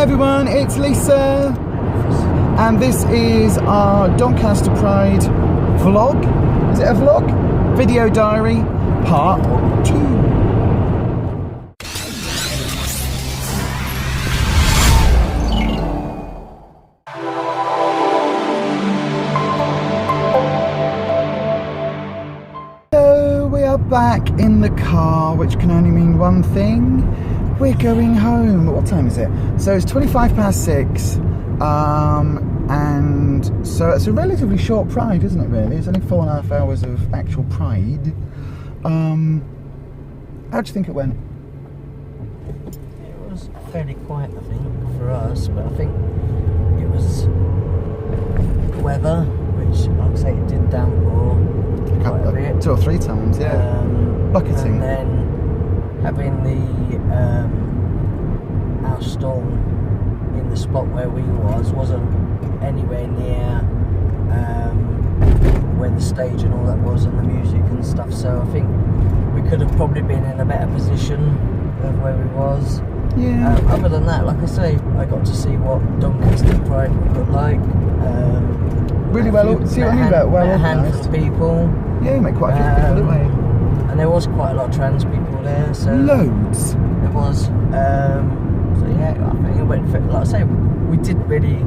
everyone, it's Lisa, and this is our Doncaster Pride vlog. Is it a vlog? Video diary, part 2. So we are back in the car, which can only mean one thing. We're going home. What time is it? So it's 6:25, and so it's a relatively short Pride, isn't it, really? It's only 4.5 hours of actual Pride. How do you think it went? It was fairly quiet, I think, for us, but I think it was weather, which, like I say, it did downpour quite a bit. 2 or 3 times, yeah. Bucketing. And then having our stall in the spot where we wasn't anywhere near where the stage and all that was, and the music and stuff, so I think we could have probably been in a better position of where we was. Yeah. Other than that, like I say, I got to see what Doncaster Pride would look like. Really well. See what I mean about well a handful of people. Yeah, you met quite a few people, didn't we? And there was quite a lot of trans people there, so loads. There was. So yeah, I think it went for, like I say, we didn't really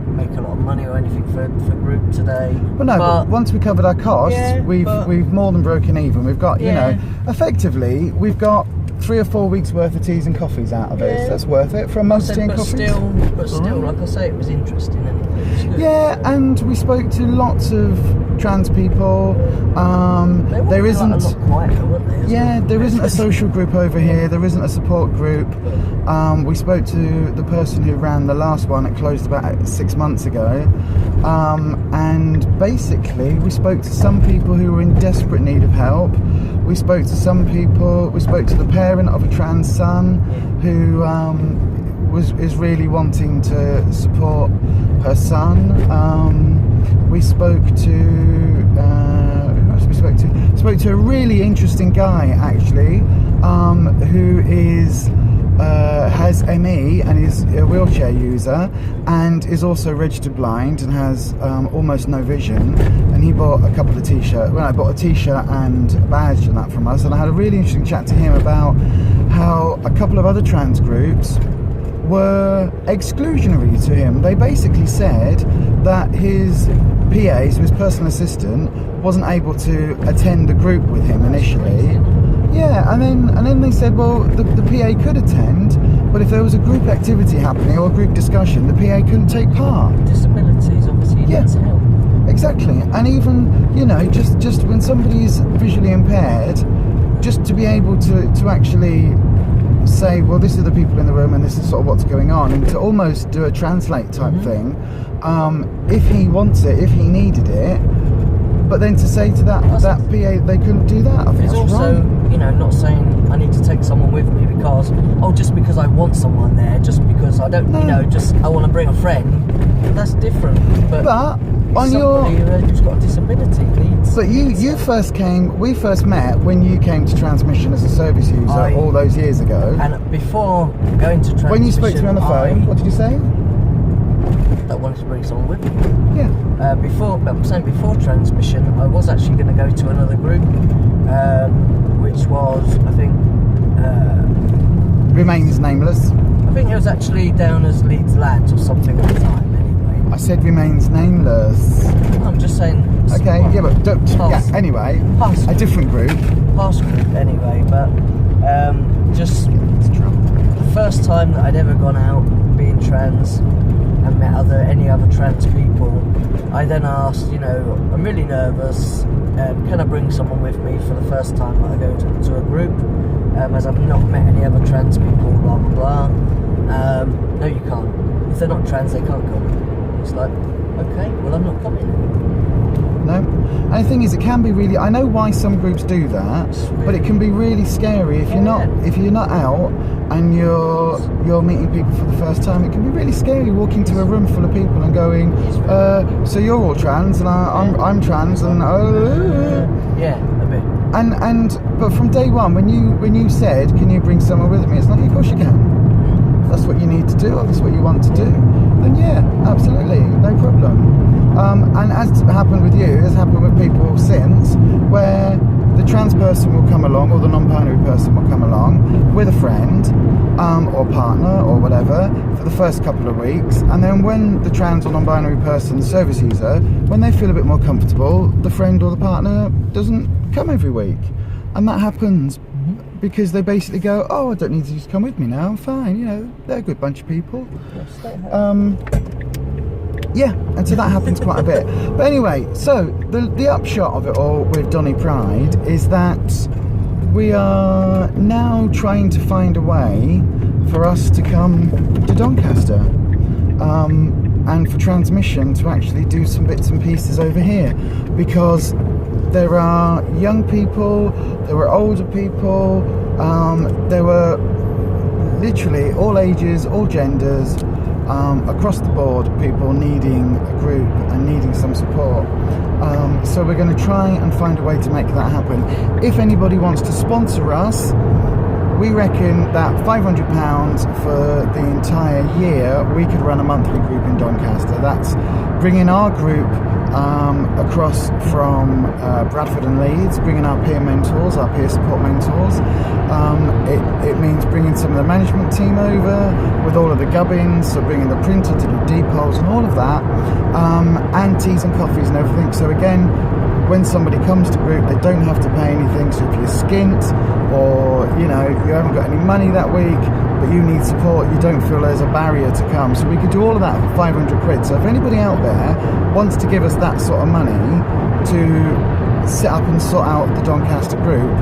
make a lot of money or anything for group today. Well, no, but once we covered our costs, yeah, we've more than broken even. We've got, you know, effectively, we've got 3 or 4 weeks worth of teas and coffees out of it. So that's worth it for most tea and coffees. But still, like I say, it was interesting anyway. It was good. Yeah, and we spoke to lots of trans people. There isn't. A lot quieter, weren't they? Yeah, there isn't a social group over here. There isn't a support group. We spoke to the person who ran the last one. It closed about 6 months ago. And basically, we spoke to some people who were in desperate need of help. We spoke to some people. We spoke to the parent of a trans son who is really wanting to support her son. We spoke to who else we spoke to? Spoke to a really interesting guy actually, who is has ME and is a wheelchair user, and is also registered blind and has almost no vision. And he bought a couple of t-shirts. Well, I bought a t-shirt and a badge and that from us. And I had a really interesting chat to him about how a couple of other trans groups were exclusionary to him. They basically said that his PA, so his personal assistant, wasn't able to attend a group with him initially. Yeah, and then they said, well, the PA could attend, but if there was a group activity happening or a group discussion, the PA couldn't take part. Disabilities, obviously, needs help. Exactly, and even, you know, just when somebody's visually impaired, just to be able to actually say, well, this are the people in the room and this is sort of what's going on, and to almost do a translate type thing, if he wants it, if he needed it, but then to say to that PA they couldn't do that, I think it's that's also wrong. You know, not saying I need to take someone with me because, just because I want someone there, just because I don't, you know, just I want to bring a friend, that's different. But on somebody who's got a disability needs. But you first came. We first met when you came to Transmission as a service user all those years ago. And before going to Transmission, when you spoke to me on the phone, what did you say? That I wanted to bring someone with me. Yeah. Before Transmission, I was actually going to go to another group, which was, I think, Remains Nameless. I think it was actually down as Leeds Lads or something at the time. I said Remains Nameless. I'm just saying. Okay, yeah, but don't. Yeah, anyway, a different group. Past group, anyway, but just the first time that I'd ever gone out being trans and met any other trans people, I then asked, you know, I'm really nervous. Can I bring someone with me for the first time that I go to a group? As I've not met any other trans people, blah blah blah. No, you can't. If they're not trans, they can't come. It's like, okay, well, I'm not coming. No, and the thing is, it can be really. I know why some groups do that, but it can be really scary if you're not out and you're meeting people for the first time. It can be really scary walking to a room full of people and going, so you're all trans and I'm trans and yeah, a bit. But from day one, when you said, can you bring someone with me? It's like, of course you can. That's what you need to do, or this is what you want to do, then yeah, absolutely, no problem. And as happened with you, it's happened with people since, where the trans person will come along, or the non-binary person will come along with a friend or partner or whatever for the first couple of weeks, and then when the trans or non-binary person, the service user, when they feel a bit more comfortable, the friend or the partner doesn't come every week. And that happens because they basically go, oh, I don't need you to come with me now, I'm fine, you know, they're a good bunch of people. Yeah, and so that happens quite a bit. But anyway, so the upshot of it all with Donny Pride is that we are now trying to find a way for us to come to Doncaster, and for transmission to actually do some bits and pieces over here, because there are young people, there were older people, there were literally all ages, all genders, across the board, people needing a group and needing some support. So we're going to try and find a way to make that happen. If anybody wants to sponsor us, we reckon that £500 for the entire year, we could run a monthly group in Doncaster. That's bringing our group across from Bradford and Leeds, bringing our peer mentors, our peer support mentors. It means bringing some of the management team over with all of the gubbins, so bringing the printer to do depots and all of that, and teas and coffees and everything. So again, when somebody comes to group, they don't have to pay anything. So if you're skint, or you know, you haven't got any money that week, but you need support, you don't feel there's a barrier to come. So we could do all of that for 500 quid. So if anybody out there wants to give us that sort of money to set up and sort out the Doncaster group,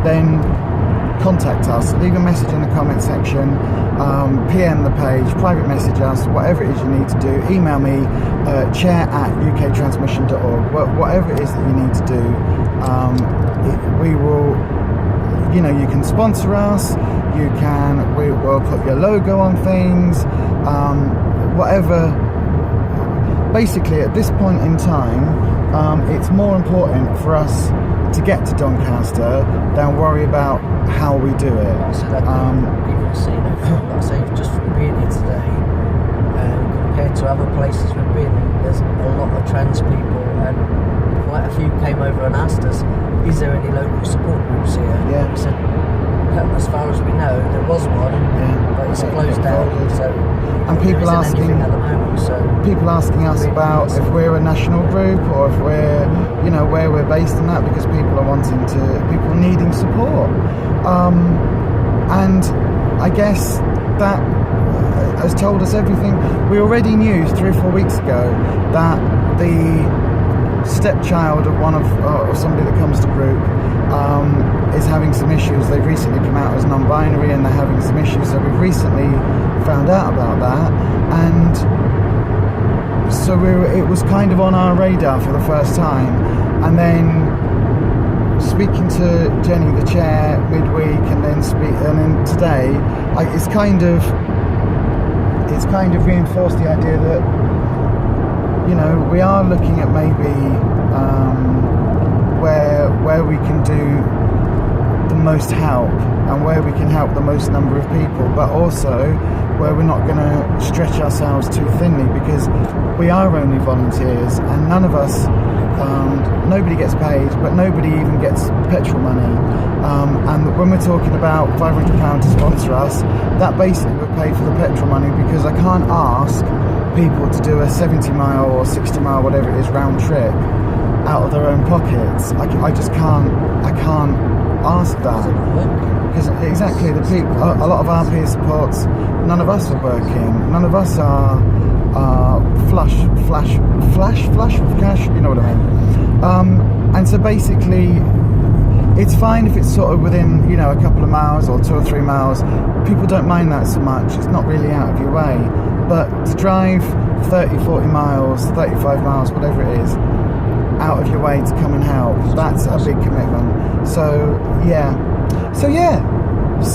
then contact us, leave a message in the comment section, PM the page, private message us, whatever it is you need to do. Email me, chair@uktransmission.org, whatever it is that you need to do. We will, you know, you can sponsor us, we will put your logo on things, whatever. Basically, at this point in time, it's more important for us to get to Doncaster than worry about how we do it. So that even say that, like I say, just from being here today, compared to other places we've been, there's a lot of trans people, and quite a few came over and asked us, is there any local support groups here? Yeah. We said, as far as we know, there was one, but it's closed down. So, and people asking at the moment, so people asking us about if we're a national group, or if we're, you know, where we're based in that, because people needing support. And I guess that has told us everything. We already knew 3 or 4 weeks ago that the stepchild of one of somebody that comes to group is having some issues. They've recently come out as non-binary and they're having some issues, so we've recently found out about that, and so it was kind of on our radar for the first time. And then speaking to Jenny, the chair, midweek, and then today, it's kind of reinforced the idea that, you know, we are looking at maybe where we can do the most help and where we can help the most number of people, but also where we're not going to stretch ourselves too thinly, because we are only volunteers and none of us, nobody gets paid, but nobody even gets petrol money. And when we're talking about £500 to sponsor us, that basically would pay for the petrol money, because I can't ask people to do a 70-mile or 60-mile, whatever it is, round trip out of their own pockets. I just can't. I can't ask that, because exactly the people. A lot of our peer supports, none of us are working. None of us are flush with cash. You know what I mean? And so basically, it's fine if it's sort of within, you know, a couple of miles or 2 or 3 miles. People don't mind that so much. It's not really out of your way. But to drive 30, 40 miles, 35 miles, whatever it is, out of your way to come and help, that's a big commitment. So yeah. So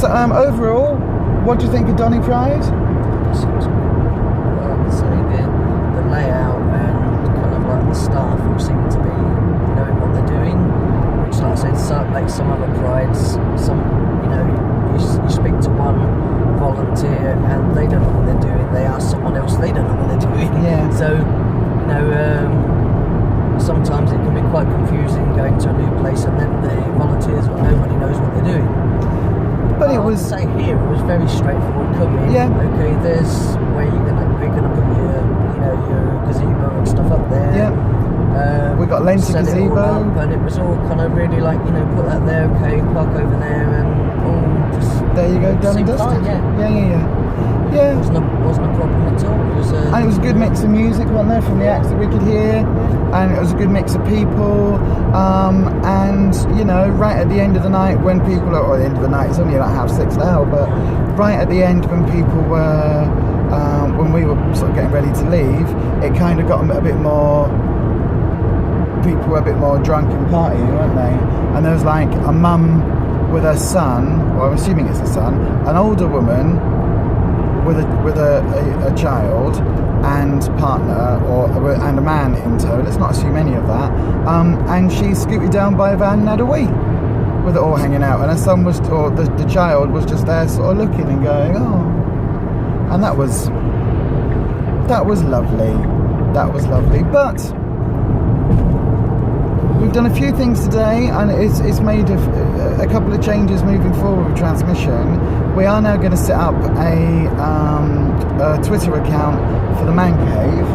overall, what do you think of Donny Pride? Well, so the layout and kind of like the staff all seem to be knowing what they're doing, which, like I said, like some other prides, some, you know, you speak to one volunteer and they don't know what they're doing. ask someone else, they don't know what they're doing. Yeah. So, you know, sometimes it can be quite confusing going to a new place and then the volunteers or nobody knows what they're doing. But it I would was... say here it was very straightforward. Come in, Yeah. okay, there's where we're gonna put your, you know, your gazebo and stuff up there. Yeah. We got lent a set it all gazebo. up, and it was all kind of really like, you know, put that there, okay, park over there, and all just. There you go, done and seemed dusted. fine, yeah. Yeah. Wasn't a problem at all. It was. And it was a good mix of music, wasn't there, from the acts that we could hear, and it was a good mix of people. And you know, right at the end of the night, when people are, or the end of the night, it's only like 5:30 now, but right at the end, when people were, when we were sort of getting ready to leave, it kind of got a bit more. People were a bit more drunk and partying, weren't they? And there was like a mum with her son, or I'm assuming it's a son, an older woman with a child and partner, and a man in tow. Let's not assume any of that. And she scooted down by a van and had a wee, with it all hanging out. And her son was, or the child was just there, sort of looking and going, oh. And that was lovely. That was lovely. But we've done a few things today, and it's made a couple of changes moving forward with transmission. We are now going to set up a Twitter account for the Man Cave,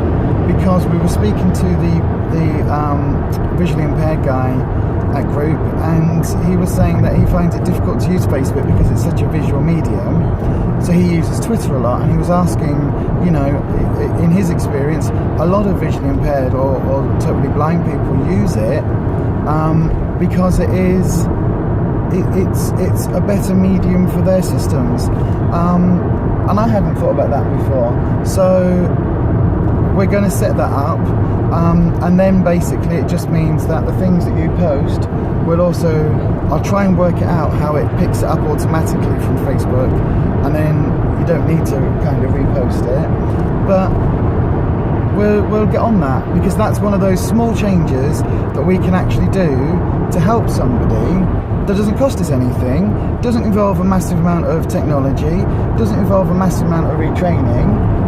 because we were speaking to the visually impaired guy at group, and he was saying that he finds it difficult to use Facebook because it's such a visual medium. So he uses Twitter a lot, and he was asking, you know, in his experience, a lot of visually impaired or totally blind people use it because it's a better medium for their systems. And I hadn't thought about that before. So we're going to set that up, and then basically it just means that the things that you post will also, I'll try and work it out how it picks it up automatically from Facebook, and then you don't need to kind of repost it, but we'll get on that, because that's one of those small changes that we can actually do to help somebody that doesn't cost us anything, doesn't involve a massive amount of technology, doesn't involve a massive amount of retraining.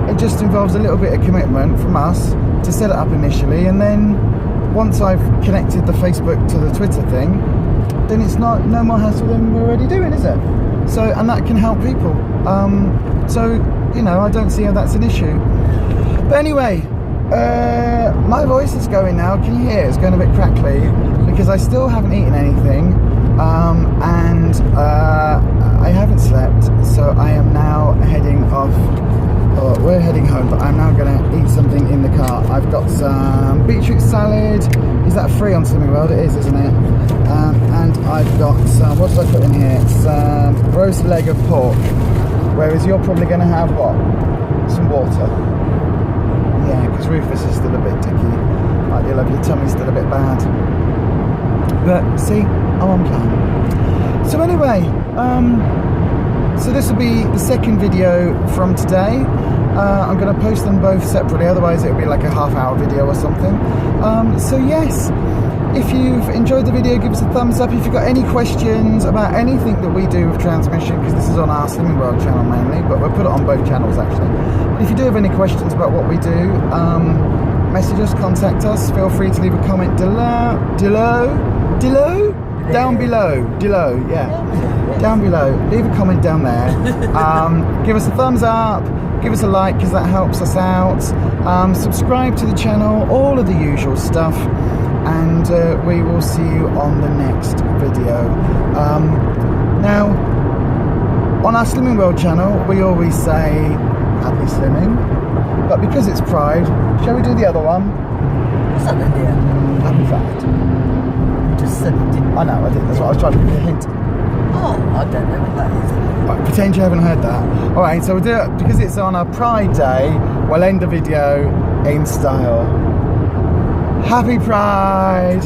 It just involves a little bit of commitment from us to set it up initially, and then once I've connected the Facebook to the Twitter thing, then it's no more hassle than we're already doing, is it? So, and that can help people. So, you know, I don't see how that's an issue. But anyway, my voice is going now. Can you hear? It's going a bit crackly because I still haven't eaten anything, and I haven't slept. So I am now heading off. We're heading home, but I'm now going to eat something in the car. I've got some beetroot salad. Is that free on Slimming World? It is, isn't it? And I've got some, what did I put in here? Some roast leg of pork. Whereas you're probably going to have what? Some water. Yeah, because Rufus is still a bit dicky. Like, you'll have your tummy still a bit bad. But see, I'm on plan. So anyway, so this will be the second video from today. I'm going to post them both separately, otherwise it'll be like a half-hour video or something. So yes, if you've enjoyed the video, give us a thumbs up. If you've got any questions about anything that we do with transmission, because this is on our Slimming World channel mainly, but we'll put it on both channels actually. But if you do have any questions about what we do, message us, contact us. Feel free to leave a comment down below. Leave a comment down there. Give us a thumbs up, give us a like, because that helps us out. Subscribe to the channel, all of the usual stuff, and we will see you on the next video. Now, on our Slimming World channel, we always say happy slimming, but because it's Pride, shall we do the other one? What's that in here? Happy Pride. Just said it, didn't you? I know, I did. That's what I was trying to give you a hint. Oh, I don't know what that is. Right, pretend you haven't heard that. Alright, so we'll do it because it's on our Pride Day. We'll end the video in style. Happy Pride!